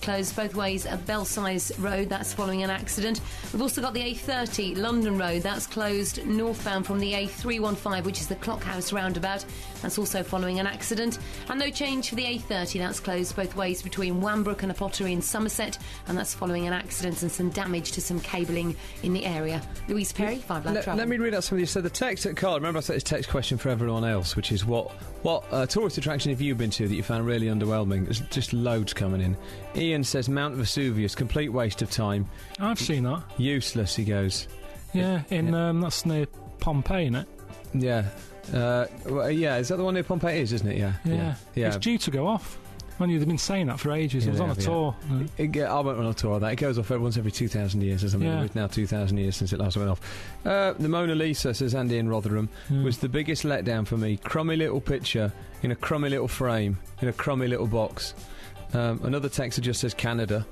Closed both ways at Belsize Road, that's following an accident. We've also got the A30 London Road, that's closed northbound from the A315, which is the Clockhouse roundabout. That's also following an accident. And no change for the A30, that's closed both ways between Wambrook and a Pottery in Somerset, and that's following an accident and some damage to some cabling in the area. Louise Perry, 5 Live Travel. Let me read out some of you. So the text at Carl, remember I said this text question for everyone else, which is what tourist attraction have you been to that you found really underwhelming? There's just loads coming in. Ian says Mount Vesuvius, complete waste of time. I've seen that. Useless, he goes. Yeah, that's near Pompeii, isn't it? Yeah. Yeah, is that the one near Pompeii isn't it? Yeah. It's due to go off. They've been saying that for ages. It was on a tour. I went on a tour of that. It goes off once every 2,000 years or something. Yeah. It's now 2,000 years since it last went off. The Mona Lisa, says Andy in Rotherham, was the biggest letdown for me. Crummy little picture in a crummy little frame in a crummy little box. Another texter just says Canada.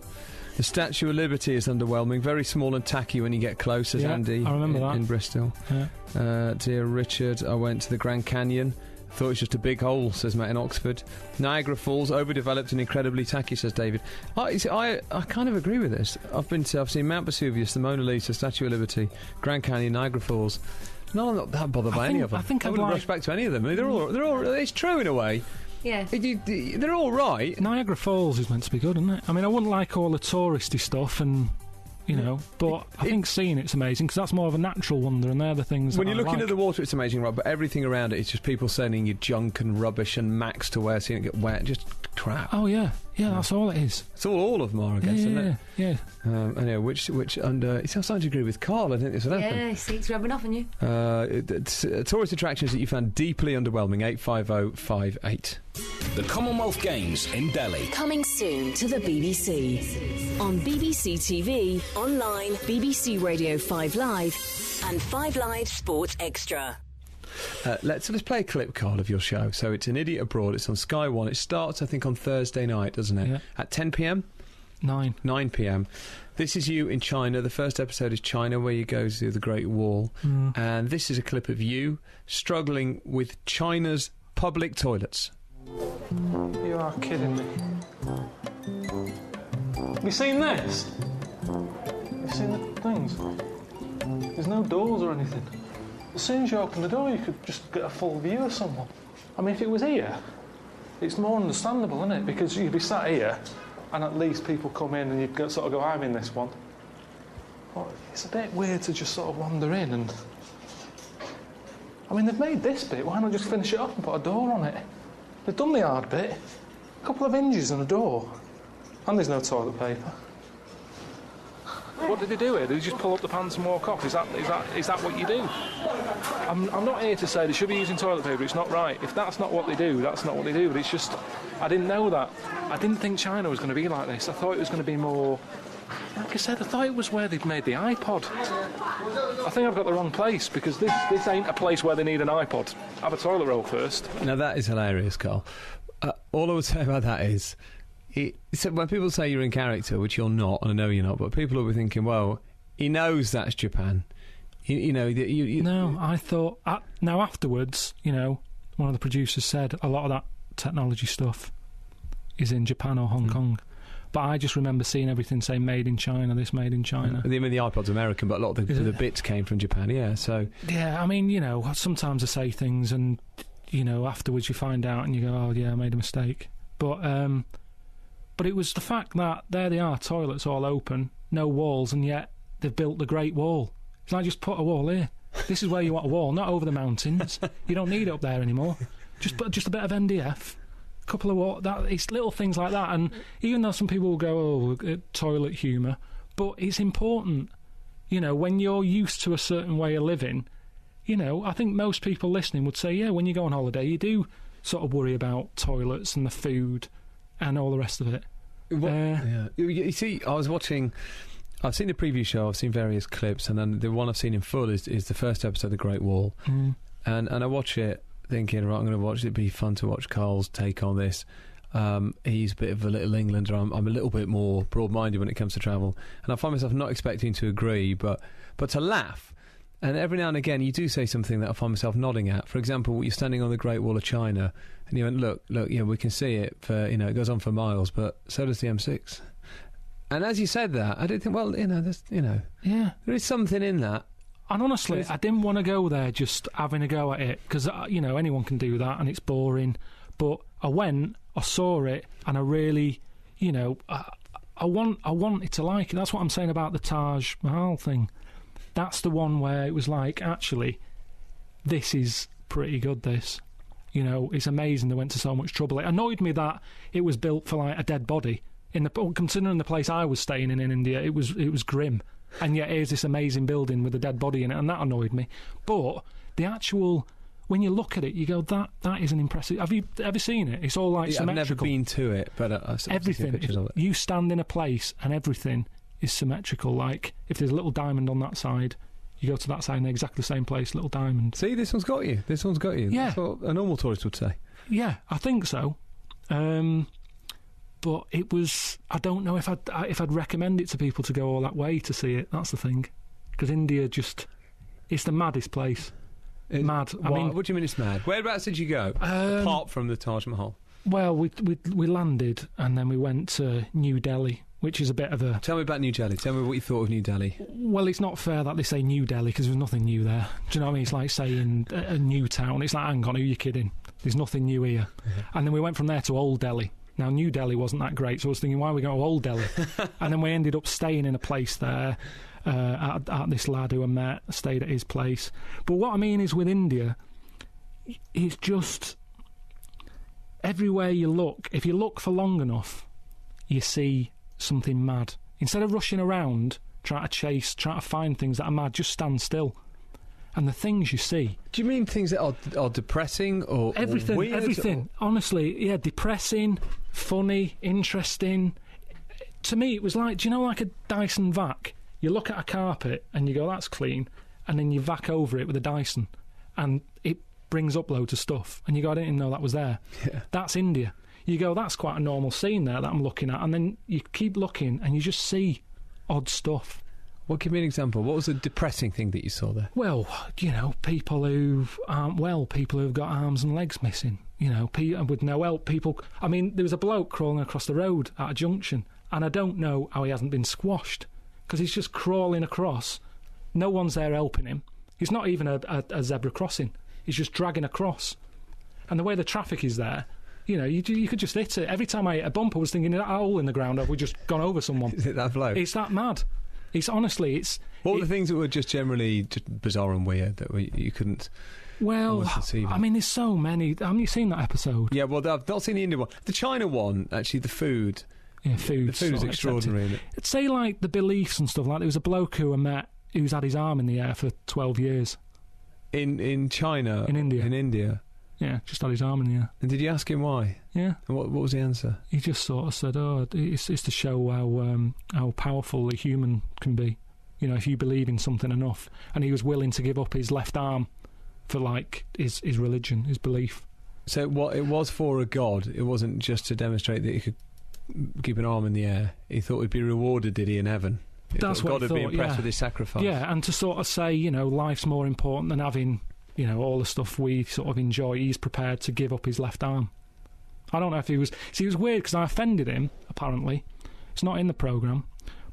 The Statue of Liberty is underwhelming. Very small and tacky when you get close, says Andy. I remember that. In Bristol. Yeah. Dear Richard, I went to the Grand Canyon. Thought it was just a big hole, says Matt in Oxford. Niagara Falls, overdeveloped and incredibly tacky, says David. I kind of agree with this. I've seen Mount Vesuvius, the Mona Lisa, Statue of Liberty, Grand Canyon, Niagara Falls. No, I'm not that bothered by any of them. I wouldn't rush back to any of them. They're all. It's true in a way. Yeah. They're all right. Niagara Falls is meant to be good, isn't it? I mean, I wouldn't like all the touristy stuff and... but I think seeing it's amazing because that's more of a natural wonder, and they're the things. When you're looking at the water, it's amazing, right? But everything around it is just people sending you junk and rubbish and Max to wear, seeing it get wet, just crap. Oh yeah, that's all it is. It's all of them are, I guess, isn't it? Yeah. Anyway, which under? I'm starting to agree with Carl. I think this will happen. Yeah, see, it's rubbing off on you. Tourist attractions that you found deeply underwhelming. 85058. The Commonwealth Games in Delhi. Coming soon to the BBC. On BBC TV, online, BBC Radio 5 Live, and 5 Live Sport Extra. Let's play a clip, Carl, of your show. So it's An Idiot Abroad. It's on Sky One. It starts, I think, on Thursday night, doesn't it? Yeah. At 10 p.m? 9 p.m. This is you in China. The first episode is China, where you go through the Great Wall. And this is a clip of you struggling with China's public toilets. You are kidding me. Have you seen this? Have you seen the things? There's no doors or anything. As soon as you open the door, you could just get a full view of someone. I mean, if it was here, it's more understandable, isn't it? Because you'd be sat here, and at least people come in and you'd sort of go, I'm in this one. But it's a bit weird to just sort of wander in and... I mean, they've made this bit, why not just finish it off and put a door on it? They've done the hard bit. A couple of hinges and a door. And there's no toilet paper. What did they do here? Did they just pull up the pants and walk off? Is that what you do? I'm not here to say they should be using toilet paper. It's not right. If that's not what they do, that's not what they do. But it's just... I didn't know that. I didn't think China was going to be like this. I thought it was going to be more... Like I said, I thought it was where they'd made the iPod. I think I've got the wrong place, because this ain't a place where they need an iPod. Have a toilet roll first. Now that is hilarious, Carl. All I would say about that is... So when people say you're in character, which you're not, and I know you're not, but people will be thinking, well, he knows that's Japan. No, I thought... now, afterwards, one of the producers said a lot of that technology stuff is in Japan or Hong Kong. But I just remember seeing everything say made in China, this made in China. I mean, the iPod's American, but a lot of the bits came from Japan, yeah, so... Yeah, I mean, sometimes I say things and, afterwards you find out and you go, oh, yeah, I made a mistake. But it was the fact that there they are, toilets all open, no walls, and yet they've built the Great Wall. It's like, just put a wall here. This is where you want a wall, not over the mountains. You don't need it up there anymore. Just a bit of MDF, a couple of wall. It's little things like that. And even though some people will go, toilet humour, but it's important. When you're used to a certain way of living, I think most people listening would say, yeah, when you go on holiday, you do sort of worry about toilets and the food and all the rest of it. Yeah. You see, I've seen the preview show, I've seen various clips, and then the one I've seen in full is the first episode of The Great Wall. And I watch it thinking, right, I'm going to watch it. It'd be fun to watch Carl's take on this. He's a bit of a little Englander. I'm a little bit more broad-minded when it comes to travel, and I find myself not expecting to agree, but to laugh. And every now and again you do say something that I find myself nodding at. For example, you're standing on the Great Wall of China and you went, look, we can see it for, it goes on for miles, but so does the M6. And as you said that, I did think, well, there's, Yeah. there is something in that. And honestly, I didn't want to go there just having a go at it, because, anyone can do that and it's boring. But I went, I saw it, and I really, I wanted to like it. That's what I'm saying about the Taj Mahal thing. That's the one where it was like, actually, this is pretty good, this. It's amazing they went to so much trouble. It annoyed me that it was built for, like, a dead body. Considering the place I was staying in India, it was grim. And yet here's this amazing building with a dead body in it, and that annoyed me. But the actual, when you look at it, you go, that is an impressive... Have you ever seen it? It's all like symmetrical. I've never been to it, but I've seen pictures of it. You stand in a place and everything is symmetrical. Like, if there's a little diamond on that side, you go to that side and exactly the same place, little diamond. See, this one's got you. Yeah. That's what a normal tourist would say. Yeah, I think so. But it was... I don't know if I'd recommend it to people to go all that way to see it. That's the thing. Because India just... It's the maddest place. Mad. What do you mean it's mad? Whereabouts did you go, apart from the Taj Mahal? Well, we landed, and then we went to New Delhi, which is a bit of a... Tell me about New Delhi. Tell me what you thought of New Delhi. Well, it's not fair that they say New Delhi, because there's nothing new there. Do you know what I mean? It's like saying a new town. It's like, hang on, who are you kidding? There's nothing new here. And then we went from there to Old Delhi. Now, New Delhi wasn't that great, so I was thinking, why are we going to Old Delhi? And then we ended up staying in a place there, at this lad who I met, stayed at his place. But what I mean is, with India, it's just... Everywhere you look, if you look for long enough, you see something mad. Instead of rushing around, trying to find things that are mad, just stand still. And the things you see... Do you mean things that are depressing or everything, or weird? Everything. Honestly, yeah, depressing, funny, interesting. To me, it was like, do you know, like a Dyson vac? You look at a carpet and you go, that's clean, and then you vac over it with a Dyson, and it brings up loads of stuff, and you go, I didn't even know that was there. Yeah. That's India. You go, that's quite a normal scene there that I'm looking at, and then you keep looking and you just see odd stuff. Well, give me an example. What was the depressing thing that you saw there? Well, people who aren't well, people who've got arms and legs missing, with no help, people... I mean, there was a bloke crawling across the road at a junction, and I don't know how he hasn't been squashed, because he's just crawling across. No one's there helping him. He's not even a zebra crossing. He's just dragging across. And the way the traffic is there... you could just hit it. Every time I hit a bump, I was thinking, that hole in the ground, have we just gone over someone? Is it that bloke? It's that mad. It's honestly, it's... What were the things that were just generally just bizarre and weird that you couldn't... Well, I mean, there's so many. Haven't you seen that episode? Yeah, well, I've not seen the Indian one. The China one, actually, the food... Yeah, food. The food is extraordinary, isn't it? I'd say, like, the beliefs and stuff. Like, there was a bloke who I met who's had his arm in the air for 12 years. In China? In India. In India? Yeah, just had his arm in the air. And did you ask him why? Yeah. And what was the answer? He just sort of said, it's to show how powerful a human can be. If you believe in something enough. And he was willing to give up his left arm for, like, his religion, his belief. So it was for a god. It wasn't just to demonstrate that he could keep an arm in the air. He thought he'd be rewarded, did he, in heaven? That's what God he would be thought, impressed with his sacrifice. Yeah, and to sort of say, life's more important than having, all the stuff we sort of enjoy. He's prepared to give up his left arm. I don't know if he was... See, it was weird because I offended him, apparently. It's not in the programme.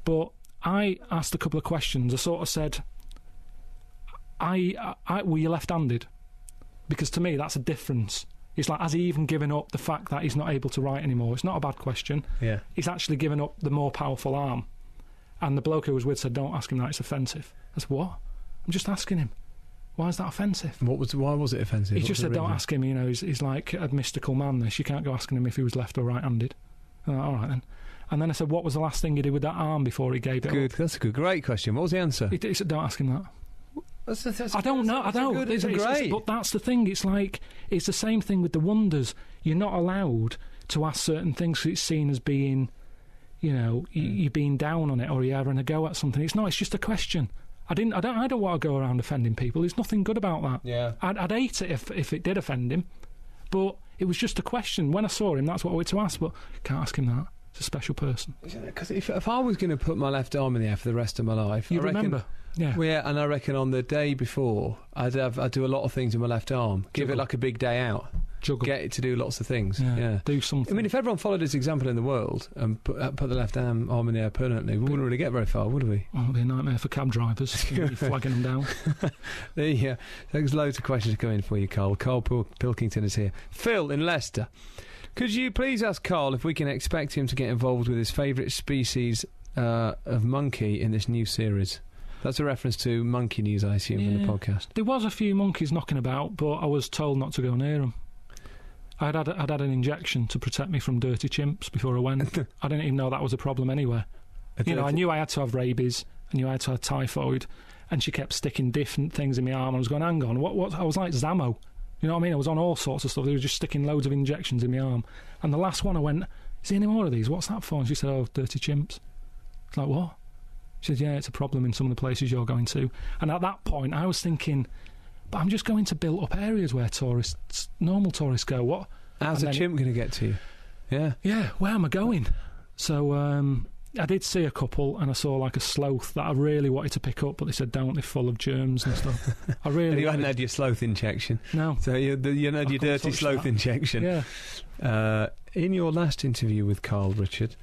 But I asked a couple of questions. I sort of said, were you left-handed? Because to me, that's a difference. It's like, has he even given up the fact that he's not able to write anymore? It's not a bad question. Yeah. He's actually given up the more powerful arm. And the bloke who was with said, don't ask him that, it's offensive. I said, what? I'm just asking him. Why is that offensive? Why was it offensive? He just said, don't ask him, he's like a mystical man, this. You can't go asking him if he was left or right-handed. All right, then. And then I said, what was the last thing he did with that arm before he gave it up? That's a great question. What was the answer? He said, don't ask him that. I don't know. It's great. But that's the thing. It's like, it's the same thing with the wonders. You're not allowed to ask certain things because it's seen as being, you're being down on it or you're having a go at something. It's not. It's just a question. I don't want to go around offending people. There's nothing good about that. Yeah. I'd hate it if it did offend him. But it was just a question. When I saw him, that's what I wanted to ask. But can't ask him that. It's a special person. Because if I was going to put my left arm in the air for the rest of my life, you remember. Yeah. Well, yeah, and I reckon on the day before, I'd do a lot of things with my left arm. Give it like a big day out. Juggle. get it to do lots of things. Yeah. Do something. I mean, if everyone followed his example in the world and put the left arm in the air permanently, we wouldn't really get very far, would we? Well, it'd be a nightmare for cab drivers. You'd be flagging them down. There's loads of questions to come in for you, Karl. Karl Pilkington is here. Phil in Leicester. Could you please ask Karl if we can expect him to get involved with his favourite species of monkey in this new series? That's a reference to monkey news, I assume, in the podcast. There was a few monkeys knocking about, but I was told not to go near them. I'd had an injection to protect me from dirty chimps before I went. I didn't even know that was a problem anywhere. I knew I had to have rabies. I knew I had to have typhoid. And she kept sticking different things in my arm. I was going, hang on, what? I was like Zammo. You know what I mean? I was on all sorts of stuff. They were just sticking loads of injections in my arm. And the last one I went, is there any more of these? What's that for? And she said, oh, dirty chimps. It's like, what? She said, yeah, it's a problem in some of the places you're going to. And at that point, I was thinking, but I'm just going to built-up areas where normal tourists go. What? How's a chimp going to get to you? Yeah. Yeah, where am I going? So I did see a couple, and I saw like a sloth that I really wanted to pick up, but they said don't, they're full of germs and stuff. I really. And you hadn't had your sloth injection? No. So you had your dirty sloth injection? Yeah. In your last interview with Karl, Richard,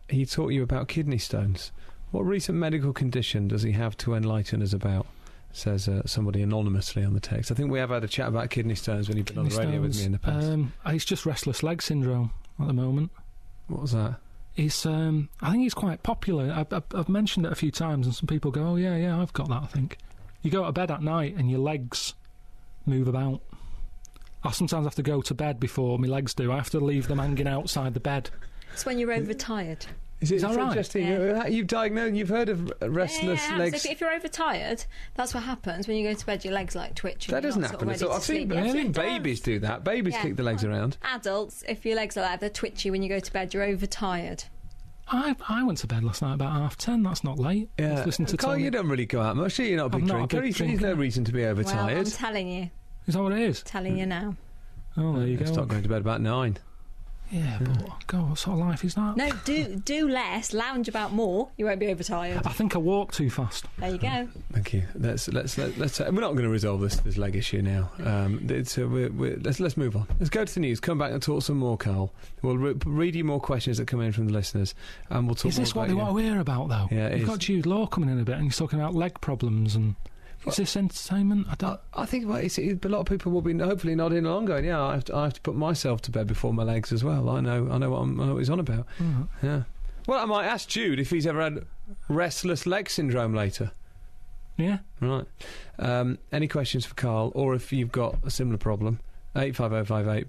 he taught you about kidney stones. What recent medical condition does he have to enlighten us about? Says somebody anonymously on the text. I think we have had a chat about kidney stones when you've been on the radio with me in the past. It's just restless leg syndrome at the moment. What was that? I think he's quite popular. I've mentioned it a few times, and some people go, "Oh yeah, I've got that." I think you go to bed at night and your legs move about. I sometimes have to go to bed before my legs do. I have to leave them hanging outside the bed. It's when you're overtired. Is that right? Yeah. You've diagnosed. You've heard of restless legs. So if you're overtired, that's what happens when you go to bed. Your legs like twitch. That doesn't happen. I've seen babies do that. Babies kick the legs around. Adults, if your legs are like they're twitchy when you go to bed, you're overtired. I went to bed last night about 10:30. That's not late. Yeah. Listening to Karl, you don't really go out much. You're not a big drinker. There's no reason to be overtired. Well, I'm telling you. Is that what it is? Telling you now. Oh, there you go. Start going to bed about 9. Yeah, but God, what sort of life is that? No, do less, lounge about more. You won't be overtired. I think I walk too fast. There you go. Thank you. Let's. We're not going to resolve this leg issue now. Let's move on. Let's go to the news. Come back and talk some more, Karl. We'll read you more questions that come in from the listeners, and we'll talk. Is this more what they want to hear about, though? Yeah, you've got Jude Law coming in a bit, and he's talking about leg problems and. Is this entertainment? I think a lot of people will be hopefully nodding along, going, "Yeah, I have to put myself to bed before my legs as well." I know what he's on about. Mm-hmm. Yeah. Well, I might ask Jude if he's ever had restless leg syndrome later. Yeah. Right. Any questions for Karl, or if you've got a similar problem? 85058.